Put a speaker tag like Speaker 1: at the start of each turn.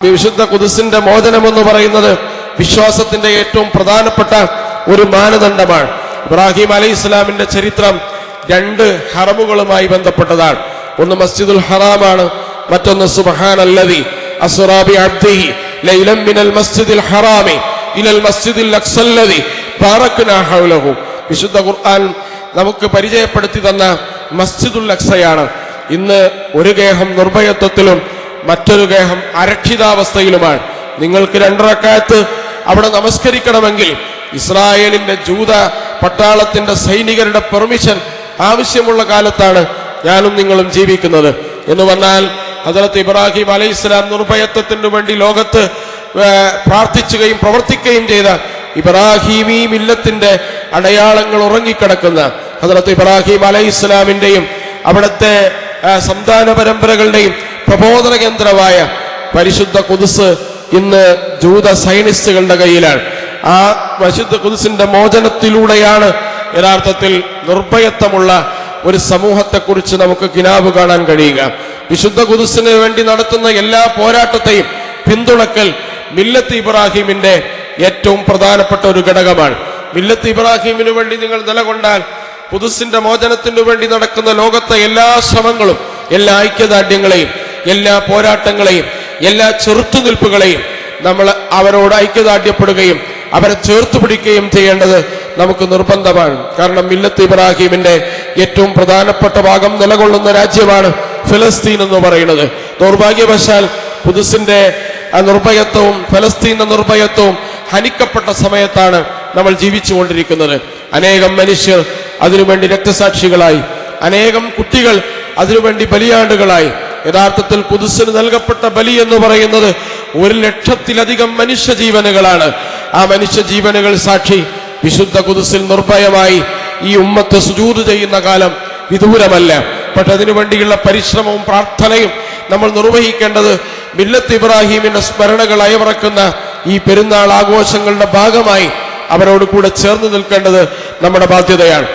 Speaker 1: വിശുദ്ധ ഖുദ്സിന്റെ മോചനം എന്ന് പറയുന്നത് വിശ്വാസത്തിന്റെ ഏറ്റവും പ്രധാനപ്പെട്ട ഒരു മാനദണ്ഡമാണ്. ഇബ്രാഹിം അലൈഹിസ്സലാമിന്റെ ചരിത്രം രണ്ട് ഹറമുകളുമായി ബന്ധപ്പെട്ടതാണ്. ഒന്ന് മസ്ജിദുൽ ഹറാമാണ്, മറ്റൊന്ന് സുബ്ഹാനല്ലദി അസ്റാ ബിഅബ്ദിഹി ലൈലൻ മിനൽ മസ്ജിദിൽ ഹറാമി ഇലൽ മസ്ജിദിൽ അഖ്സല്ലദി ബാറക്നാ ഹൗലഹു. വിശുദ്ധ ഖുർആൻ നമുക്ക് പരിചയപ്പെടുത്തി തന്ന മസ്ജിദുൽ അഖ്സയാണ്. ഇന്ന് ഒരു ഗേഹം നിർഭയത്വത്തിലും മറ്റൊരു ഗേഹം അരക്ഷിതാവസ്ഥയിലുമാണ്. നിങ്ങൾക്ക് 2 റക്അത്ത് അവിടെ നമസ്കരിക്കണമെങ്കിൽ ഇസ്രായേലിന്റെ ജൂത പട്ടാളത്തിന്റെ സൈനികരുടെ പെർമിഷൻ ആവശ്യമുള്ള കാലത്താണ് ഞാനും നിങ്ങളും ജീവിക്കുന്നത്. എന്ന് പറഞ്ഞാൽ ഹദ്റത്ത് ഇബ്രാഹിം അലൈഹിസ്സലാം നിർഭയത്വത്തിനു വേണ്ടി ലോകത്ത് പ്രാർത്ഥിക്കുകയും പ്രവർത്തിക്കുകയും ചെയ്ത ഇബ്രാഹിമി മില്ലത്തിന്റെ അടയാളങ്ങൾ ഉറങ്ങിക്കിടക്കുന്ന ഹദ്റത്ത് ഇബ്രാഹിം അലൈഹിസ്സലാമിന്റെയും അവിടുത്തെ സന്താന പരമ്പരകളുടെയും പ്രബോധന കേന്ദ്രമായ പരിശുദ്ധ ഖുദ്സ് ഇന്ന് ജൂത സൈനിസ്റ്റുകളുടെ കയ്യിലാണ്. ആ പരിശുദ്ധ ഖുദ്സിന്റെ മോചനത്തിലൂടെയാണ് യഥാർത്ഥത്തിൽ നിർഭയത്വമുള്ള ഒരു സമൂഹത്തെക്കുറിച്ച് നമുക്ക് കിനാബ് കാണാൻ കഴിയുക. വിശുദ്ധ ഖുദ്സിന് വേണ്ടി നടത്തുന്ന എല്ലാ പോരാട്ടത്തെയും പിന്തുണക്കൽ മില്ലത്ത് ഇബ്രാഹിമിന്റെ ഏറ്റവും പ്രധാനപ്പെട്ട ഒരു ഘടകമാണ്. മില്ലത്ത് ഇബ്രാഹിമിനു വേണ്ടി നിങ്ങൾ നിലകൊണ്ടാൽ ഖുദ്സിന്റെ മോചനത്തിനു വേണ്ടി നടക്കുന്ന ലോകത്തെ എല്ലാ ശ്രമങ്ങളും, എല്ലാ ഐക്യദാർഢ്യങ്ങളെയും, എല്ലാ പോരാട്ടങ്ങളെയും, എല്ലാ ചെറുത്തുനിൽപ്പുകളെയും നമ്മൾ അവരോട് ഐക്യദാർഢ്യപ്പെടുകയും അവരെ ചേർത്ത് പിടിക്കുകയും ചെയ്യേണ്ടത് നമുക്ക് നിർബന്ധമാണ്. കാരണം മില്ലത്ത് ഇബ്രാഹിമിന്റെ ഏറ്റവും പ്രധാനപ്പെട്ട ഭാഗം നിലകൊള്ളുന്ന രാജ്യമാണ് ഫലസ്തീൻ എന്ന് പറയുന്നത്. ദൗർഭാഗ്യവശാൽ ഖുദ്സിന്റെ നിർഭയത്വവും ഫലസ്തീന്റെ നിർഭയത്വവും ഹനിക്കപ്പെട്ട സമയത്താണ് നമ്മൾ ജീവിച്ചുകൊണ്ടിരിക്കുന്നത്. അനേകം മനുഷ്യർ അതിനുവേണ്ടി രക്തസാക്ഷികളായി, അനേകം കുട്ടികൾ അതിനുവേണ്ടി ബലിയാടുകളായി. യഥാർത്ഥത്തിൽ ഖുദ്സിന് നൽകപ്പെട്ട ബലി എന്ന് പറയുന്നത് 1,00,000-ലധികം മനുഷ്യജീവനുകളാണ്. ആ മനുഷ്യജീവനുകൾ സാക്ഷി വിശുദ്ധ ഖുദ്സിൽ നിർഭയമായി ഈ ഉമ്മത്ത് സുജൂദ് ചെയ്യുന്ന കാലം വിദൂരമല്ല. പക്ഷെ അതിനുവേണ്ടിയുള്ള പരിശ്രമവും പ്രാർത്ഥനയും നമ്മൾ നിർവഹിക്കേണ്ടത് മില്ലത്ത് ഇബ്രാഹിമിന്റെ സ്മരണകൾ അയവിറക്കുന്ന ഈ പെരുന്നാൾ ആഘോഷങ്ങളുടെ ഭാഗമായി അവരോട് കൂടെ ചേർന്ന് നിൽക്കേണ്ടത് നമ്മുടെ ബാധ്യതയാണ്.